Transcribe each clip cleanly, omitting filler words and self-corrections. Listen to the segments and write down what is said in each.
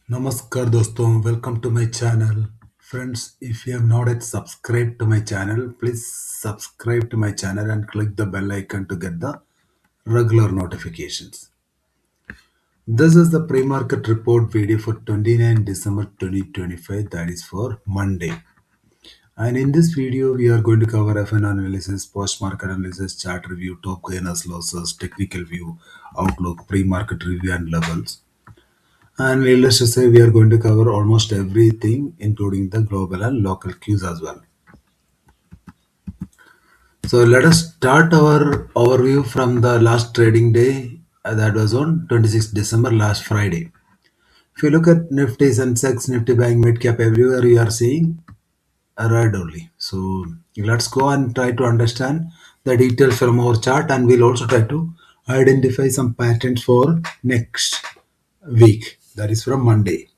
Namaskar doston, welcome to my channel. Friends, if you have not yet subscribed to my channel, please subscribe to my channel and click the bell icon to get the regular notifications. This is the pre-market report video for 29 December 2025, that is for Monday. And in this video, we are going to cover FN analysis, post-market analysis, chart review, top gainers, losses, technical view, outlook, pre-market review and levels. And needless to say, we are going to cover almost everything, including the global and local cues as well. So let us start our overview from the last trading day, that was on 26th December, last Friday. If you look at Nifty, Sensex, Nifty Bank, Mid Cap, everywhere you are seeing a red only. So let's go and try to understand the details from our chart, and we'll also try to identify some patterns for next week, that is from Monday.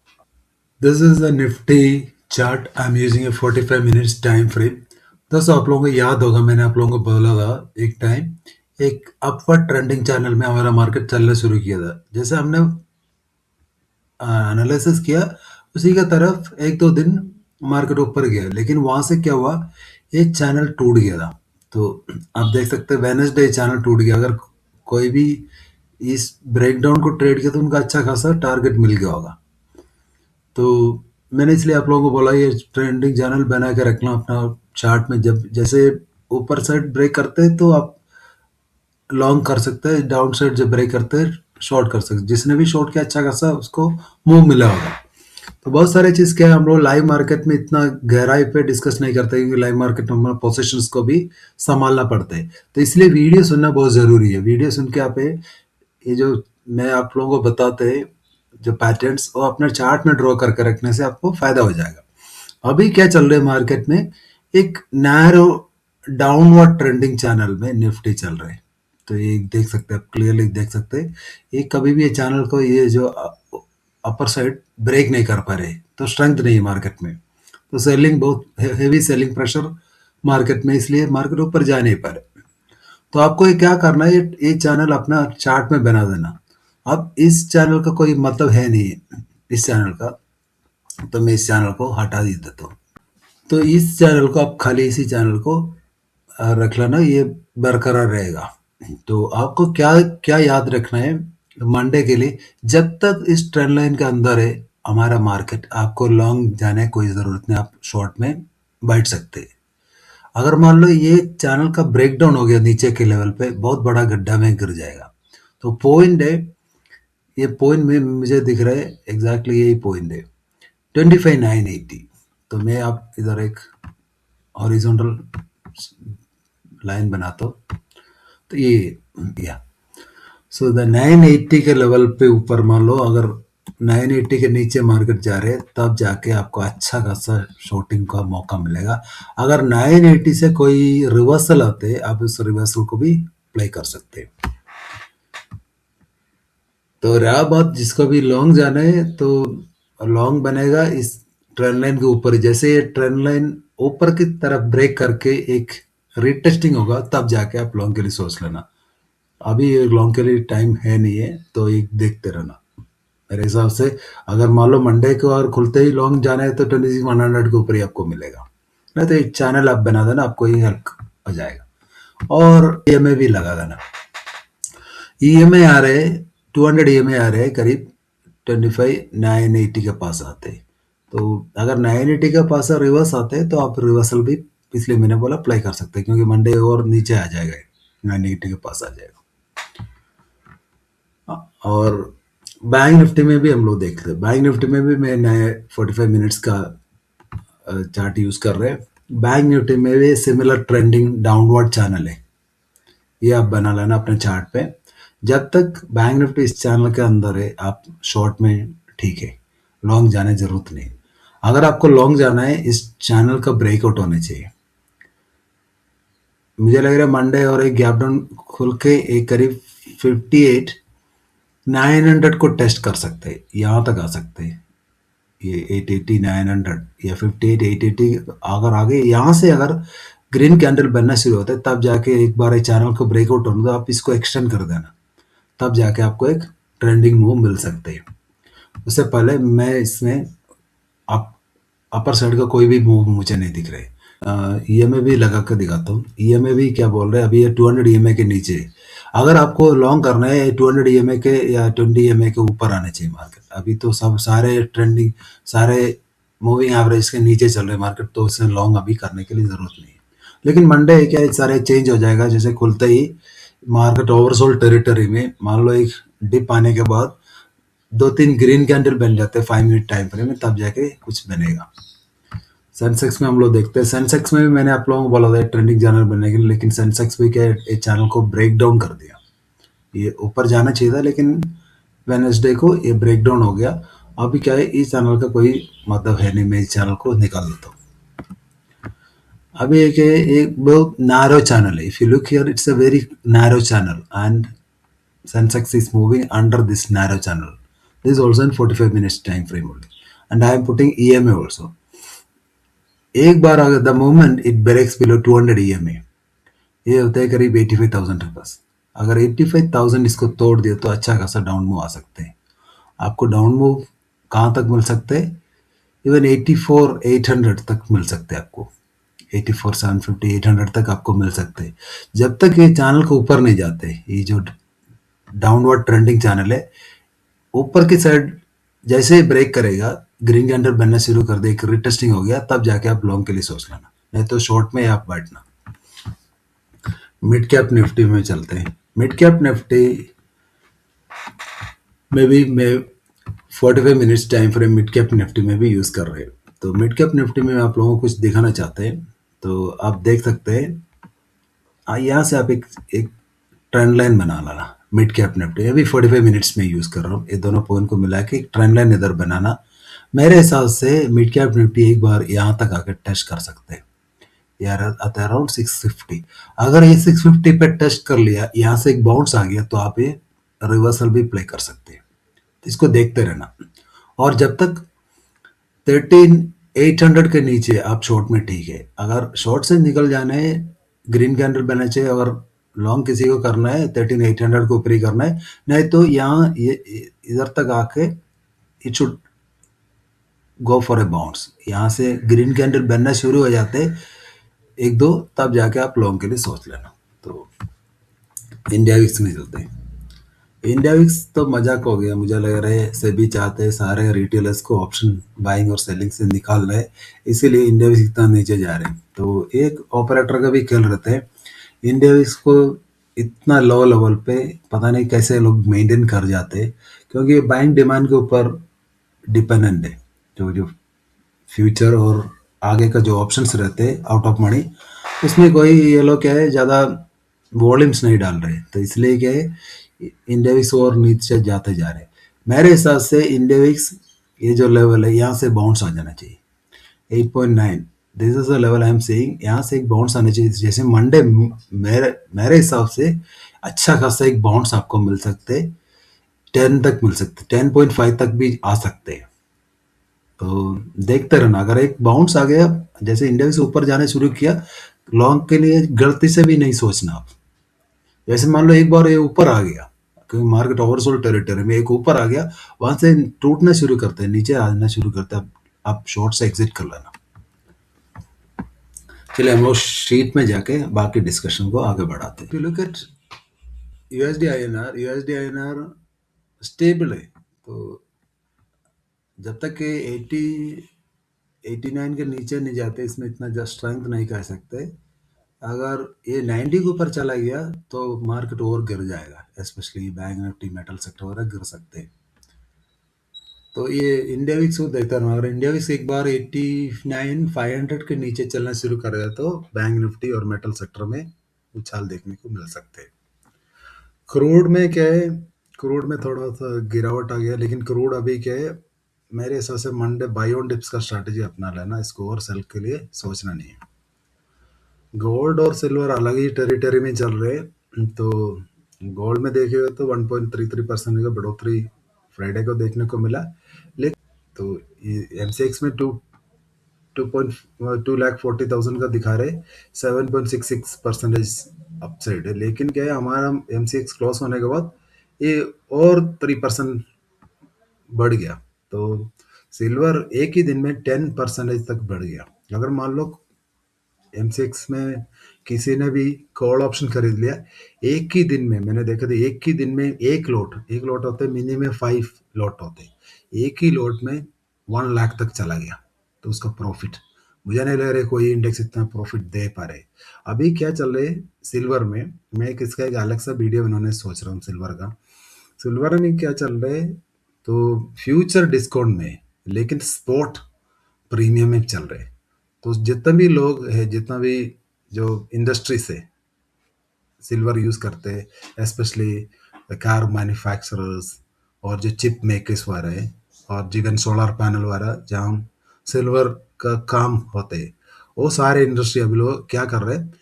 This is a Nifty chart. I'm using a 45 minutes time frame. दोस्तों आप लोगों को याद होगा, मैंने आप लोगों को बोला था एक टाइम एक अपवर्ड ट्रेंडिंग चैनल में हमारा मार्केट चलना शुरू किया था. जैसे हमने एनालिसिस किया उसी का तरफ एक दो दिन मार्केट ऊपर गया, लेकिन वहां से क्या हुआ, ये चैनल टूट गया था. तो आप देख सकते हैं वेडनेसडे चैनल टूट गया. अगर कोई भी इस ब्रेकडाउन को ट्रेड किया तो उनका अच्छा खासा टारगेट मिल गया होगा. तो मैंने इसलिए आप लोगों को बोला ये ट्रेंडिंग चैनल बना के रखना अपना चार्ट में. जब जैसे ऊपर साइड ब्रेक करते हैं तो आप लॉन्ग कर सकते हैं, डाउन साइड जब ब्रेक करते हैं शॉर्ट कर सकते हैं. जिसने भी शॉर्ट किया अच्छा खासा उसको मूव मिला होगा. तो बहुत सारे चीज़ क्या है, हम लोग लाइव मार्केट में इतना गहराई पे डिस्कस नहीं करते क्योंकि लाइव मार्केट में हमारे पोजीशंस को भी संभालना पड़ता है. तो इसलिए वीडियो सुनना बहुत ज़रूरी है. वीडियो सुन के आप ये जो मैं आप लोगों को बताते हैं जो पैटर्न्स वो अपने चार्ट में ड्रॉ करके रखने से आपको फायदा हो जाएगा. अभी क्या चल रहा है मार्केट में, एक नैरो डाउनवर्ड ट्रेंडिंग चैनल में निफ्टी चल रहे हैं. तो ये देख सकते हैं आप, क्लियरली देख सकते हैं ये कभी भी ये चैनल को ये जो अपर साइड ब्रेक नहीं कर पा रहे, तो स्ट्रेंथ नहीं है मार्केट में. तो सेलिंग बहुत हेवी सेलिंग प्रेशर मार्केट में, इसलिए मार्केट ऊपर जा नहीं पा रहे. तो आपको ये क्या करना है, ये चैनल अपना चार्ट में बना देना. अब इस चैनल का कोई मतलब है नहीं इस चैनल का, तो मैं इस चैनल को हटा ही देता हूँ. तो इस चैनल को आप खाली इसी चैनल को रख लेना, ये बरकरार रहेगा. तो आपको क्या क्या याद रखना है मंडे के लिए, जब तक इस ट्रेंड लाइन के अंदर है हमारा मार्केट, आपको लॉन्ग जाने की कोई ज़रूरत नहीं, आप शॉर्ट में बैठ सकते हैं. अगर मान लो ये चैनल का ब्रेकडाउन हो गया नीचे के लेवल पे, बहुत बड़ा गड्ढा में गिर जाएगा. तो पॉइंट है, ये पॉइंट में मुझे दिख रहा है एग्जैक्टली यही पॉइंट है 25,980. तो मैं आप इधर एक हॉरिजॉन्टल लाइन बनाता हूँ. तो ये या सो द 980 के लेवल पे ऊपर मान लो अगर 980 के नीचे मार्केट जा रहे हैं तब जाके आपको अच्छा खासा शॉर्टिंग का मौका मिलेगा. अगर 980 से कोई रिवर्सल आते हैं आप उस रिवर्सल को भी प्ले कर सकते हैं. तो रहा बात जिसको भी लॉन्ग जाना है तो लॉन्ग बनेगा इस ट्रेंड लाइन के ऊपर. जैसे ये ट्रेंड लाइन ऊपर की तरफ ब्रेक करके एक रीटेस्टिंग होगा तब जाके आप लॉन्ग के लिए सोच लेना. अभी लॉन्ग के लिए टाइम है नहीं है, तो एक देखते रहना. मेरे हिसाब से अगर मान लो मंडे को और खुलते ही लॉन्ग जाना है तो 26,100 के ऊपर ही आपको मिलेगा. नहीं तो एक चैनल आप बना देना, आपको ये हेल्प हो जाएगा. और ईएमआई भी लगा देना. ईएमआई आ रहे 200 ईएमआई आ रहे हैं करीब 25,980 के पास आते हैं. तो अगर 980 के पास रिवर्स आते हैं तो आप रिवर्सल भी इसलिए मैंने बोला अप्लाई कर सकते हैं, क्योंकि मंडे और नीचे आ जाएगा 980 के पास आ जाएगा. और बैंक निफ्टी में भी हम लोग देखते हैं. बैंक निफ्टी में भी मैं नए 45 मिनट्स का चार्ट यूज कर रहे हैं. बैंक निफ्टी में भी सिमिलर ट्रेंडिंग डाउनवर्ड चैनल है, ये आप बना लेना अपने चार्ट पे. जब तक बैंक निफ्टी इस चैनल के अंदर है आप शॉर्ट में ठीक है, लॉन्ग जाने जरूरत नहीं. अगर आपको लॉन्ग जाना है इस चैनल का ब्रेकआउट होने चाहिए. मुझे लग रहा है मंडे और एक गैप डाउन खुल के एक करीब 58,900 को टेस्ट कर सकते हैं, यहाँ तक आ सकते हैं. ये 880 900 या 58 880 अगर आगे यहाँ से अगर ग्रीन कैंडल बनना शुरू होता है तब जाके एक बार चैनल को ब्रेकआउट होने तो आप इसको एक्सटेंड कर देना, तब जाके आपको एक ट्रेंडिंग मूव मिल सकते हैं. उससे पहले मैं इसमें अप अपर साइड का कोई भी मूव मुझे नहीं दिख रहे। ईएमए भी लगा कर दिखाता हूँ। ईएमए भी क्या बोल रहे हैं, अभी ये 200 ईएमए के नीचे है। अगर आपको लॉन्ग करना है 200 ईएमए के या 20 ईएमए के ऊपर आना चाहिए मार्केट। अभी तो सब सारे ट्रेंडिंग, सारे मूविंग एवरेज के नीचे चल रहे मार्केट, तो उससे लॉन्ग अभी करने के लिए जरूरत नहीं है। लेकिन मंडे क्या है, सारे चेंज हो जाएगा। जैसे खुलते ही मार्केट ओवरसोल्ड टेरिटरी में, मान लो एक डिप आने के बाद दो तीन ग्रीन कैंडल बन जाते हैं 5 मिनट टाइम फ्रेम में, तब जाके कुछ बनेगा। सेंसेक्स में हम लोग देखते हैं, सेंसेक्स में भी मैंने आप लोगों को बोला था ट्रेंडिंग चैनल बनने के लिए, लेकिन सेंसेक्स भी क्या है, इस चैनल को ब्रेक डाउन कर दिया। ये ऊपर जाना चाहिए था, लेकिन वेनसडे को ये ब्रेक डाउन हो गया। अभी क्या है, इस चैनल का कोई मतलब है नहीं, मैं इस चैनल को निकाल देता हूँ। अभी एक बहुत नैरो चैनल है। If you look here, it's a very narrow channel and Sensex is moving under this narrow channel. This is also in 45 minutes time frame only. And I am putting EMA also. एक बार अगर the moment it breaks below 200 EMA, ये होता है करीब 85,000 के पास। अगर 85,000 इसको तोड़ दिया तो अच्छा खासा डाउन मूव आ सकते हैं। आपको डाउन मूव कहाँ तक मिल सकते हैं? इवन 84,800 तक मिल सकते हैं आपको। 84,750 800 तक आपको मिल सकते हैं, जब तक ये चैनल को ऊपर नहीं जाते। ये जो डाउनवर्ड ट्रेंडिंग चैनल है, ऊपर की साइड जैसे ही ब्रेक करेगा, ग्रीन कैंडल बनना शुरू कर दे, रिटेस्टिंग हो गया, तब जाके आप लॉन्ग के लिए सोच लेना, नहीं तो शॉर्ट में आप बैठना। मिड कैप निफ्टी में चलते हैं। मिड कैप निफ्टी में भी मैं 45 minutes time frame mid cap Nifty में भी यूज कर रहे हैं। तो मिड कैप निफ्टी में आप लोगों को कुछ दिखाना चाहते हैं, तो आप देख सकते हैं। यहाँ से आप एक ट्रेंड लाइन बना लाना। मिड कैप निफ्टी अभी 45 मिनट्स में यूज कर रहा हूँ। ये दोनों पॉइंट को मिला के एक ट्रेंड लाइन इधर बनाना। मेरे हिसाब से मिड कैप निफ्टी एक बार यहाँ तक आकर टेस्ट कर सकते हैं यार, आता है अराउंड 650। अगर ये 650 पे टेस्ट कर लिया, यहाँ से एक बाउंस आ गया, तो आप ये रिवर्सल भी प्ले कर सकते हैं। तो इसको देखते रहना। और जब तक 13,800 के नीचे आप शॉर्ट में ठीक है। अगर शॉर्ट से निकल जाना है, ग्रीन कैंडल बनना चाहिए। अगर लॉन्ग किसी को करना है 13,800 को ऊपर ही करना है, नहीं तो यहाँ ये इधर तक आके it should go for a bounce. यहाँ से ग्रीन कैंडल बनना शुरू हो जाते एक दो, तब जाके आप लॉन्ग के लिए सोच लेना। तो इंडिया विक्स में चलते हैं। इंडिया विक्स तो मजाक हो गया, मुझे लग रहा है सेबी चाहते हैं सारे रिटेलर्स को ऑप्शन बाइंग और सेलिंग से निकाल रहे हैं, इसीलिए इंडिया विक्स इतना नीचे जा रहे हैं। तो एक ऑपरेटर का भी खेल रहते हैं। इंडिया विक्स को इतना लो लेवल पे पता नहीं कैसे लोग मेंटेन कर जाते हैं, क्योंकि बाइंग डिमांड के ऊपर डिपेंडेंट है। जो जो फ्यूचर और आगे का जो ऑप्शंस रहते हैं आउट ऑफ मनी, उसमें कोई ये लोग क्या है ज़्यादा वॉल्यूम्स नहीं डाल रहे, तो इसलिए क्या है इंडिया विक्स और नीचे जाते जा रहे हैं। मेरे हिसाब से इंडिया विक्स ये जो लेवल है, यहाँ से बाउंस आ जाना चाहिए 8.9। This is the level I am saying. यहाँ से एक बाउंस आना चाहिए। जैसे मंडे मेरे मेरे हिसाब से अच्छा खासा एक बाउंस आपको मिल सकते, 10 तक मिल सकते, 10.5 तक भी आ सकते हैं। तो देखते रहना। अगर एक बाउंस आ गया, जैसे इंडिया से ऊपर जाने शुरू किया, लॉन्ग के लिए गलती से भी नहीं सोचना आप। जैसे मान लो एक बार ये ऊपर आ गया, क्योंकि मार्केट ओवरसोल्ड टेरिटरी में एक ऊपर आ गया, वहां से टूटना शुरू करते हैं, नीचे आना शुरू करते हैं, आप शॉर्ट से एग्जिट कर लेना। चलिए हम लोग शीट में जाके बाकी डिस्कशन को आगे बढ़ाते हैं। Look at USD INR. USD INR stable है, तो जब तक कि 89 के नीचे नहीं जाते, इसमें इतना स्ट्रेंथ नहीं कह सकते। अगर ये 90 के ऊपर चला गया तो मार्केट और गिर जाएगा, specially bank Nifty, metal sector वगैरह गिर सकते हैं। तो ये इंडिया विक्स को देखता रहा। अगर इंडिया विक्स एक बार 89,500 के नीचे चलना शुरू करेगा, तो बैंक निफ्टी और मेटल सेक्टर में उछाल देखने को मिल सकते हैं। क्रूड में क्या है, क्रूड में थोड़ा सा गिरावट आ गया, लेकिन क्रूड अभी क्या है, मेरे हिसाब से मंडे बाई ऑन डिप्स का स्ट्रैटेजी अपना लेना, इसको और सेल के लिए सोचना नहीं है। गोल्ड और सिल्वर अलग ही टेरिटरी में चल रहे हैं। तो गोल्ड में देखेगा तो 1.33% का बढ़ोतरी फ्राइडे को देखने को मिला। लेकिन तो एमसीएक्स में 2,40,000 का दिखा रहे, 7.66% अपसाइड है। लेकिन क्या है, हमारा एमसीएक्स क्लोज होने के बाद ये और 3% बढ़ गया। तो सिल्वर एक ही दिन में 10% तक बढ़ गया। अगर मान लो M6 में किसी ने भी कॉल ऑप्शन खरीद लिया, एक ही दिन में मैंने देखा था, एक ही दिन में एक लोट होते मिनिमम 5 लोट होते, एक ही लोट में 1 लाख तक चला गया। तो उसका प्रॉफिट, मुझे नहीं लग रहा है कोई इंडेक्स इतना प्रॉफिट दे पा रहे। अभी क्या चल रहे सिल्वर में, मैं किसका एक अलग सा वीडियो बनाने सोच रहा हूँ सिल्वर का। सिल्वर में क्या चल रहा है, तो फ्यूचर डिस्काउंट में, लेकिन स्पॉट प्रीमियम में चल रहे। तो जितने भी लोग हैं, जितना भी जो इंडस्ट्री से सिल्वर यूज करते हैं, स्पेशली कार मैन्युफैक्चरर्स और जो चिप मेकर्स वाले हैं, और जिवन सोलर पैनल वाला जहाँ सिल्वर का काम होते हैं, वो सारे इंडस्ट्री अभी लोग क्या कर रहे हैं,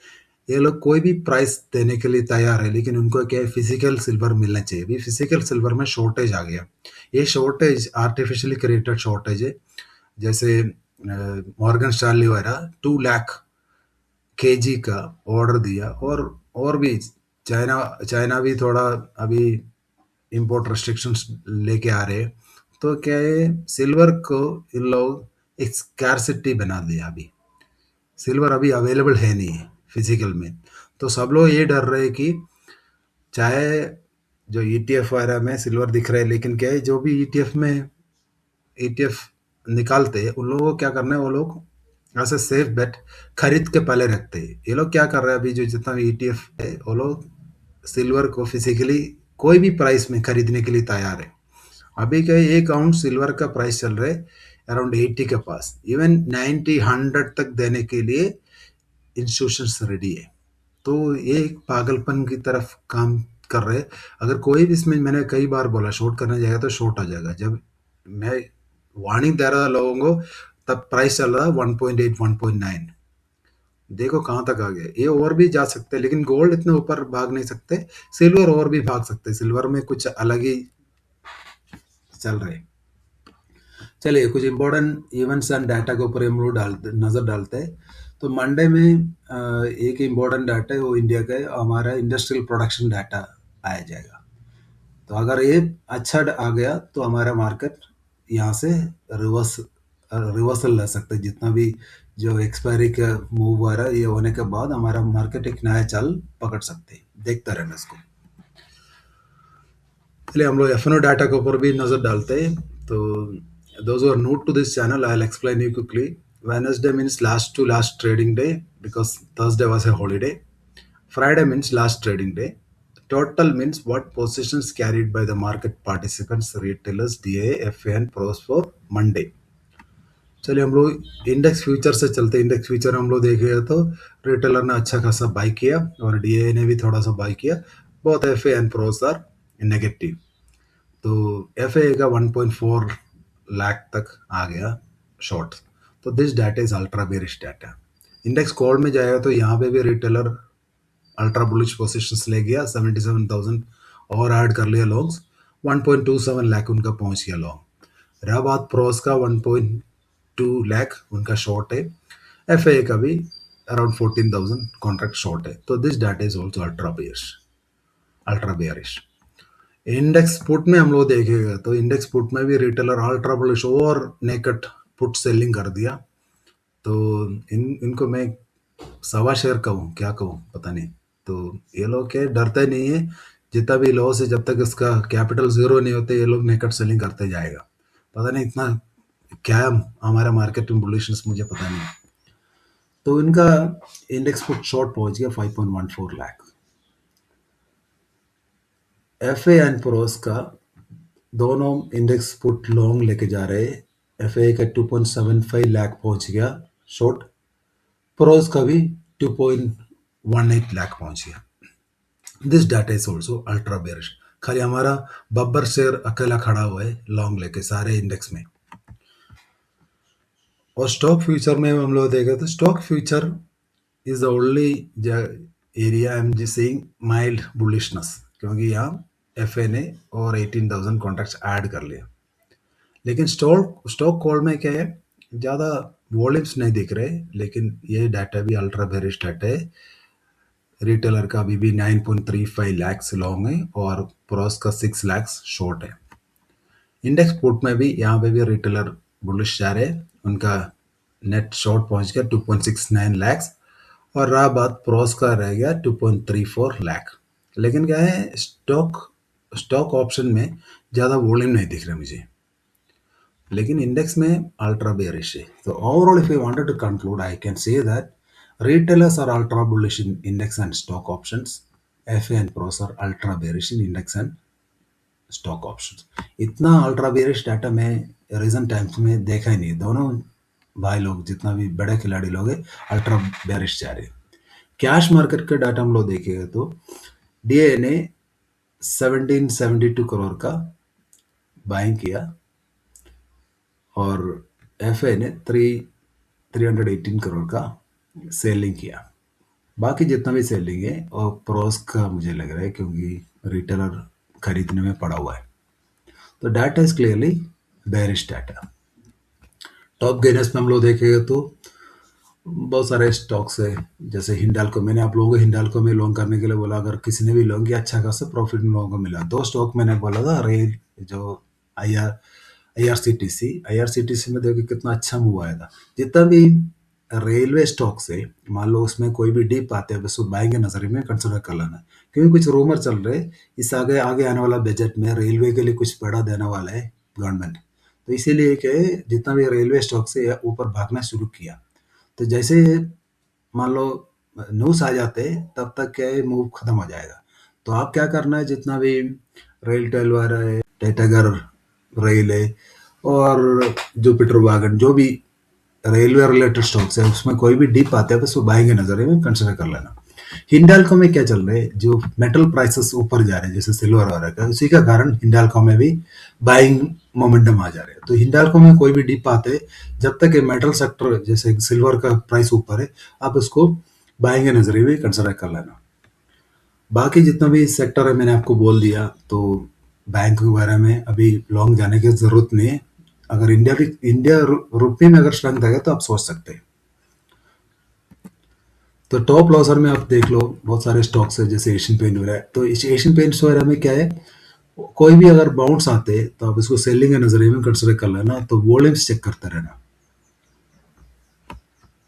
ये लोग कोई भी प्राइस देने के लिए तैयार है, लेकिन उनको क्या है, फिजिकल सिल्वर मिलना चाहिए। अभी फिजिकल सिल्वर में शॉर्टेज आ गया। ये शॉर्टेज आर्टिफिशियली क्रिएटेड शॉर्टेज है। जैसे मॉर्गन स्टैनली वगैरह 2 लाख kg का ऑर्डर दिया, और भी चाइना चाइना भी थोड़ा अभी इंपोर्ट रेस्ट्रिक्शंस लेके आ रहे हैं। तो क्या है, सिल्वर को इन लोग एक स्कैरसिटी बना दिया। अभी सिल्वर अभी अवेलेबल है नहीं फिजिकल में। तो सब लोग ये डर रहे हैं कि चाहे जो ETF वगैरह में सिल्वर दिख रहा है, लेकिन क्या है, जो भी ETF निकालते हैं, उन लोगों को क्या करना है, वो लोग ऐसे सेफ बेट खरीद के पहले रखते हैं। ये लोग क्या कर रहे हैं, अभी जो जितना भी ETF है, वो लोग सिल्वर को फिजिकली कोई भी प्राइस में खरीदने के लिए तैयार है। अभी क्या है, 1 आउंस सिल्वर का प्राइस चल रहा है अराउंड 80 के पास, इवन 90 100 तक देने के लिए इंस्टीट्यूशन रेडी है। तो ये एक पागलपन की तरफ काम कर रहे हैं। अगर कोई भी इसमें, मैंने कई बार बोला, शॉर्ट करने जाएगा तो शॉर्ट आ जाएगा। जब मैं वार्निंग दे रहा था लोगों को, तब प्राइस चल रहा 1.8 1.9, देखो कहाँ तक आ गया। ये और भी जा सकते हैं, लेकिन गोल्ड इतने ऊपर भाग नहीं सकते। सिल्वर और भी भाग सकते हैं, सिल्वर में कुछ अलग ही चल रहे। चलिए कुछ इंपॉर्टेंट इवेंट्स एंड डाटा के ऊपर हम लोग नज़र डालते हैं। तो मंडे में एक इम्पोर्टेंट डाटा है, वो इंडिया का है, हमारा इंडस्ट्रियल प्रोडक्शन डाटा आया जाएगा। तो अगर ये अच्छा आ गया तो हमारा मार्केट यहाँ से रिवर्सल ले सकते हैं। जितना भी जो एक्सपायरी का मूव आ रहा है, ये होने के बाद हमारा मार्केट एक नया चाल पकड़ सकते हैं। देखते रहना इसको। चलिए हम लोग F&O डाटा के ऊपर भी नज़र डालते हैं। तो those who are new to this channel, I'll explain you quickly. Wednesday means last to last trading day, because Thursday was a holiday. Friday means last trading day. Total means what positions carried by the market participants, retailers, DA, FA and pros for Monday. चलिए हम लोग index future से चलते हैं। Index future हम लोग देखेगा तो रिटेलर ने अच्छा खासा बाई किया और DA ने भी थोड़ा सा बाई किया। बहुत FA and pros are negative. तो FA का 1.4 लाख तक आ गया शॉर्ट। तो this data is ultra bearish data. Index call में जाएगा तो यहाँ पे भी रिटेलर अल्ट्रा बुलिश पोजीशंस ले गया, 77,000 और ऐड कर लिया लॉन्ग्स, 1.27 लाख उनका पहुंच गया लॉन्ग। रहा बात प्रोस का, 1.2 लाख उनका शॉर्ट है। FA का भी अराउंड 14,000 कॉन्ट्रैक्ट शॉर्ट है। तो this data is also ultra bearish. Index put में हम लोग देखेगा तो इंडेक्स पुट में भी रिटेलर अल्ट्रा बुलिश और नेकेट पुट सेलिंग कर दिया। तो इनको मैं सवा शेयर कहूँ क्या कहूँ पता नहीं। तो ये लोग क्या डरते नहीं है, जितना भी लॉस है, जब तक इसका कैपिटल जीरो नहीं होते, ये लोग नेकेट सेलिंग करते जाएगा। पता नहीं इतना क्या है हमारा मार्केट में बुलिशनेस, मुझे पता नहीं। तो इनका इंडेक्स पुट शॉर्ट पहुंच गया 5.14 लाख। FA एंड प्रोस का दोनों इंडेक्स पुट लॉन्ग लेके जा रहे। FA का 2.75 लाख पहुंच गया शॉर्ट, प्रोस का भी 2.18 लाख पहुंच गया। This data is also ultra bearish. खाली हमारा बब्बर शेयर अकेला खड़ा हुआ है लॉन्ग लेके सारे इंडेक्स में। और स्टॉक फ्यूचर में हम लोग देखें तो stock future is the only area I am just saying mild bullishness, क्योंकि यहाँ FA ने और 18,000 कॉन्ट्रैक्ट्स ऐड कर लिया। लेकिन स्टॉक कॉल में क्या है, ज़्यादा वॉल्यूम्स नहीं दिख रहे, लेकिन ये डाटा भी अल्ट्रा बेरिश डाटा है। रिटेलर का अभी भी 9.35 लाख लॉन्ग है और प्रोस का 6 लाख शॉर्ट है। इंडेक्स पुट में भी यहाँ पे भी रिटेलर बुलिश जा रहे हैं, उनका नेट शॉर्ट पहुंच गया 2.69 लैक्स और रहा बात प्रोस का रह गया 2.34 लाख। लेकिन क्या है, स्टॉक स्टॉक ऑप्शन में ज़्यादा वॉल्यूम नहीं दिख रहा मुझे, लेकिन इंडेक्स में अल्ट्रा बेरिश है। तो overall if you wanted to conclude I can say that retailers are ultra bullish in index and stock options, FA and pros are ultra bearish in index and stock options. इतना ultra bearish data मैं reason times में देखा ही नहीं। दोनों भाई लोग जितना भी बड़े खिलाड़ी लोग हैं अल्ट्रा बेरिश जा रहे हैं। कैश मार्केट का डाटा हम लोग देखेंगे तो डीए ने 1772 करोड़ का बाइंग किया और एफए ने 318 करोड़ का सेलिंग किया। बाकी जितना भी सेलिंग है और प्रोस का मुझे लग रहा है क्योंकि रिटेलर खरीदने में पड़ा हुआ है। तो data is clearly bearish data. Top gainers में हम लोग देखेंगे तो बहुत सारे स्टॉक्स है, जैसे हिंडाल्को। मैंने आप लोगों को हिंडाल्को में लॉन्ग करने के लिए बोला, अगर किसी ने भी लॉन्ग किया अच्छा खासा प्रॉफिट में लोगों को मिला। दो स्टॉक मैंने बोला था, रेल जो आईआरसीटीसी में देखिए कितना अच्छा मूव आया था। जितना भी रेलवे स्टॉक से मान लो उसमें कोई भी डिप आते हैं बस वो बाइंग के नजरिए में कंसिडर कर लेना, क्योंकि कुछ रूमर चल रहे इस आगे आगे आने वाला बजट में रेलवे के लिए कुछ बड़ा देने वाला है गवर्नमेंट। तो इसीलिए कि जितना भी रेलवे स्टॉक से ऊपर भागना शुरू किया, तो जैसे मान लो न्यूज आ जाते तब तक क्या है मूव खत्म हो जाएगा। तो आप क्या करना है, जितना भी रेल टेल वाला है, टाइटागर रेल है और जुपिटर वागन, जो भी रेलवे रिलेटेड स्टॉक्स है उसमें कोई भी डिप आते हैं बस वो बाइंग के नजरिए में कंसिडर कर लेना। हिंडाल्को में क्या चल रहा है, जो मेटल प्राइसेस ऊपर जा रहे हैं जैसे सिल्वर आ रहा है, उसी का कारण हिंडाल्को में भी बाइंग मोमेंटम आ जा रहे हैं। तो हिंडाल्को में कोई भी डिप आते जब तक ये मेटल सेक्टर जैसे सिल्वर का प्राइस ऊपर है आप उसको बाइंग के नजरिए में कंसिडर कर लेना। बाकी जितना भी सेक्टर है मैंने आपको बोल दिया। तो बैंक वगैरह में अभी लॉन्ग जाने की जरूरत नहीं है। अगर इंडिया रुपये में अगर स्ट्रेंथ आएगा तो आप सोच सकते हैं। तो टॉप लॉसर में आप देख लो बहुत सारे स्टॉक्स है जैसे एशियन पेंट वगैरह। तो इस एशियन पेंट्स वगैरह में क्या है, कोई भी अगर बाउंस आते तो आप इसको सेलिंग के नजरिए में कंसिडर कर लेना। तो वॉल्यूम्स चेक करते रहना।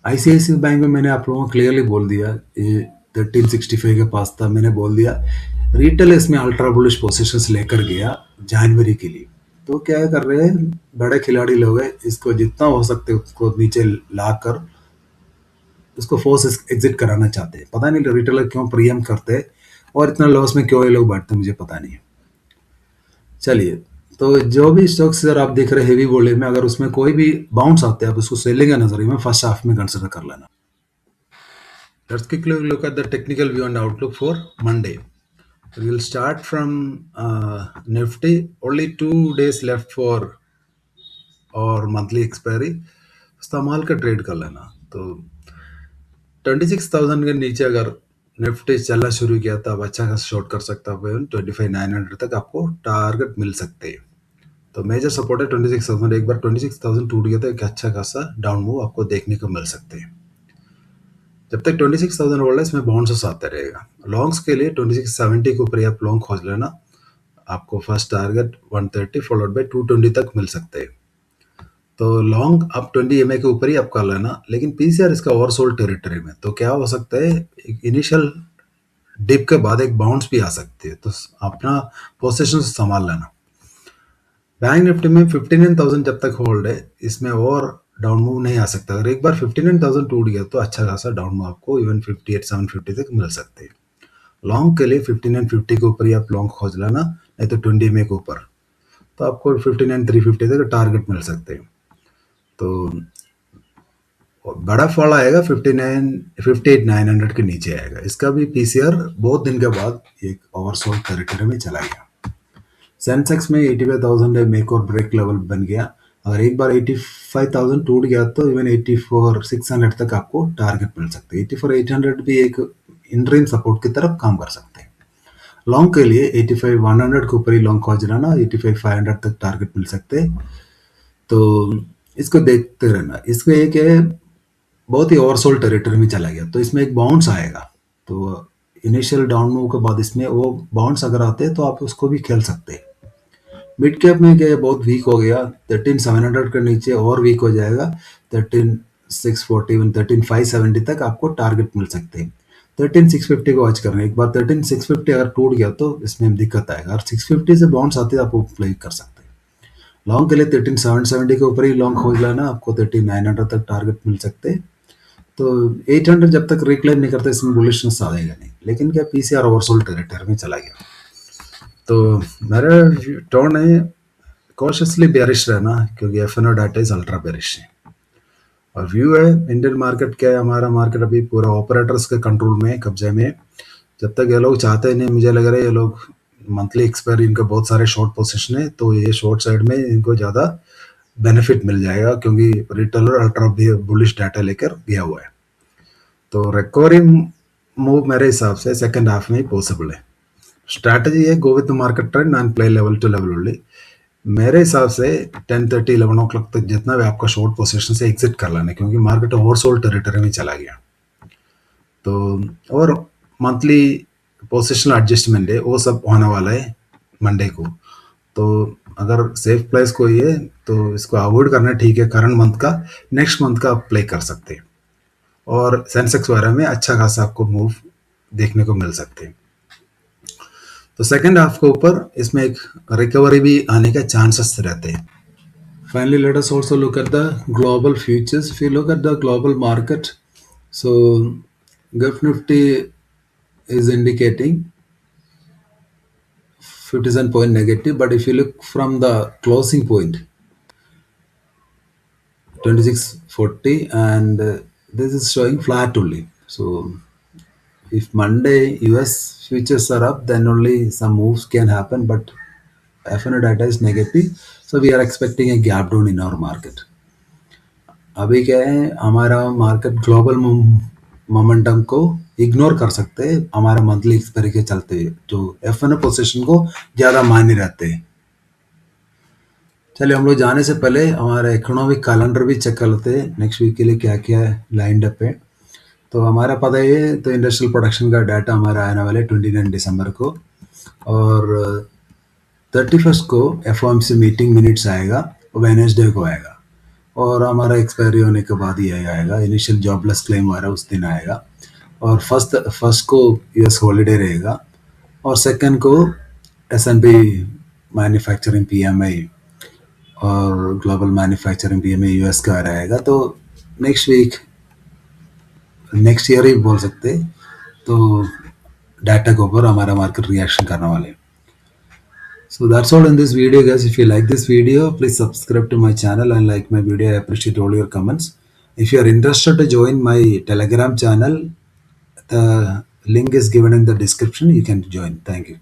आईसीआईसीआई बैंक में मैंने आप लोगों को क्लियरली बोल दिया, ये 1365 के पास था, मैंने बोल दिया रिटेल इसमें अल्ट्रा बुलिश पोजीशंस लेकर गया जनवरी के लिए। तो क्या कर रहे हैं बड़े खिलाड़ी लोग हैं, इसको जितना हो सकते उसको नीचे लाकर उसको फोर्स एग्जिट कराना चाहते हैं। पता नहीं रिटेलर क्यों प्रीएम करते हैं और इतना लॉस में क्यों ये लोग बैठते हैं, मुझे पता नहीं है। चलिए, तो जो भी स्टॉक्स अगर आप देख रहे हैं हेवी वॉल्यूम में, अगर उसमें कोई भी बाउंस आते हैं आप उसको सेलिंग का नजरिए में फर्स्ट हाफ में कंसिडर कर लेना। Let's quickly look at the technical view and outlook for Monday. We'll start from Nifty. Only 2 days left for और मंथली एक्सपायरी, इस्तेमाल का ट्रेड कर लेना। तो 26,000 के नीचे अगर निफ्टी चलना शुरू किया तो आप अच्छा खासा शॉर्ट कर सकते हो। 25,900 तक आपको टारगेट मिल सकते हैं। तो मेजर सपोर्ट है 26,000। एक बार 26,000 टूट गया तो एक अच्छा खासा डाउन मूव आपको देखने को मिल सकते हैं। जब तक 26,000 होल्ड है इसमें बाउंसेस आते रहेगा। लॉन्ग्स के लिए 2670 के ऊपर आप लॉन्ग खोज लेना, आपको फर्स्ट टारगेट 130 फॉलोड बाय 220 तक मिल सकते हैं। तो लॉन्ग आप 20 EMA के ऊपर ही आप कर लेना, लेकिन पीसीआर इसका ओवरसोल्ड टेरिटरी में। तो क्या हो सकता है, एक इनिशियल डिप के बाद एक बाउंस भी आ सकती है, तो अपना पोजीशन संभाल लेना। बैंक निफ्टी में 59,000 जब तक होल्ड है इसमें और डाउन मूव नहीं आ सकता। अगर एक बार 59,000 टूट गया तो अच्छा खासा डाउन मूव आपको इवन 58,750 तक मिल सकते हैं। लॉन्ग के लिए 5950 के ऊपर ही आप लॉन्ग खोज लेना, नहीं तो 20 EMA के ऊपर तो आपको 59,350 तक टारगेट मिल सकते हैं। तो बड़ा फॉल आएगा 58,900 के नीचे आएगा। इसका भी पीसीआर बहुत दिन के बाद एक ओवरसोल्ड टेरिटरी में चला गया। सेंसेक्स में 85,000 है, मेक और ब्रेक लेवल बन गया। अगर एक बार 85,000 टूट गया तो इवन 84,600 तक आपको टारगेट मिल सकते हैं। 84,800 भी एक इंटरिम सपोर्ट की तरफ काम कर सकते हैं। लॉन्ग के लिए 85,100 के ऊपर ही लॉन्ग खोज रहना, 85,500 तक टारगेट मिल सकते हैं। तो इसको देखते रहना। इसमें एक है बहुत ही ओवरसोल्ड टेरिटरी में चला गया तो इसमें एक बाउंस आएगा। तो इनिशियल डाउन मूव के बाद इसमें वो बाउंस अगर आते हैं तो आप उसको भी खेल सकते हैं। मिड कैप में क्या है, बहुत वीक हो गया, 13,700 के नीचे और वीक हो जाएगा, 13,640 13,570 तक आपको टारगेट मिल सकते हैं। 13,650 को वॉच करना है। एक बार 13,650 अगर टूट गया तो इसमें दिक्कत आएगा, और 650 से बाउंस आते हैं आप प्ले कर सकते हैं। लॉन्ग के लिए 13,770 के ऊपर ही लॉन्ग खोज लेना, आपको 13,900 तक टारगेट मिल सकते हैं। तो 800 जब तक रिक्लेम नहीं करते इसमें बुलिशनेस आएगा नहीं, लेकिन क्या पीसीआर ओवरसोल्ड टेरिटरी में चला गया। तो मेरा टोन है कॉशियसली बेरिश रहना, क्योंकि FNO data is ultra bearish है। और व्यू है इंडियन मार्केट क्या है, हमारा मार्केट अभी पूरा ऑपरेटर्स के कंट्रोल में, कब्जे में। जब तक ये लोग चाहते नहीं, मुझे लग रहा है ये लोग मंथली एक्सपायरी, इनका बहुत सारे शॉर्ट पोजीशन है, तो ये शॉर्ट साइड में इनको ज़्यादा बेनिफिट मिल जाएगा, क्योंकि रिटेलर अल्ट्रा बुलिश डाटा लेकर गया हुआ है। तो रिकवरी मूव मेरे हिसाब से सेकंड हाफ में ही पॉसिबल है। स्ट्रैटेजी है go with the market trend and play level to level only. मेरे हिसाब से 10:30 11 o'clock तक जितना भी आपका शॉर्ट पोजीशन से एग्जिट कर लेना है, क्योंकि मार्केट ओवरसोल्ड टेरिटरी में चला गया। तो और मंथली पोजीशनल एडजस्टमेंट है, वो सब होने वाला है मंडे को। तो अगर सेफ प्लेस कोई है तो इसको अवॉइड करना ठीक है, करंट मंथ का, नेक्स्ट मंथ का आप प्ले कर सकते हैं। और सेंसेक्स वगैरह में अच्छा खासा आपको मूव देखने को मिल सकते हैं। तो सेकंड हाफ के ऊपर इसमें एक रिकवरी भी आने का चांसेस रहते हैं। Finally, let us also look at the global futures. If you look at the global market, so Gulf Nifty is indicating 57 point negative, but if you look from the closing point 2640, and this is showing flat only. So if Monday US futures are up, then only some moves can happen, but FNO data is negative, so we are expecting a gap down in our market. अभी क्या है, हमारा market global momentum को ignore कर सकते हैं हमारे monthly expiry के चलते हुए, जो एफएनओ पोजीशन को ज़्यादा मायने रहते हैं। चलिए हम लोग जाने से पहले हमारा इकोनॉमिक कैलेंडर भी चेक कर लेते हैं, नेक्स्ट वीक के लिए क्या क्या लाइंड अप है। तो हमारा पता है, तो इंडस्ट्रियल प्रोडक्शन का डाटा हमारा आने वाला है 29 दिसंबर को, और 31 को एफओएमसी मीटिंग मिनट्स आएगा, वेडनेसडे को आएगा, और हमारा एक्सपायरी होने के बाद ही आएगा। इनिशियल जॉबलेस क्लेम आ रहा है उस दिन आएगा, और फर्स्ट को यूएस हॉलीडे रहेगा, और सेकंड को एसएनपी मैन्युफैक्चरिंग पीएमआई और ग्लोबल मैन्युफैक्चरिंग पीएमआई यूएस का रहेगा। तो नेक्स्ट वीक, नेक्स्ट ईयर ही बोल सकते, तो डाटा के ऊपर हमारा मार्केट रिएक्शन करने वाले। So that's all in this video, guys. If you like this video, please subscribe to my channel and like my video. I appreciate all your comments. If you are interested to join my Telegram channel, the link is given in the description. You can join. Thank you.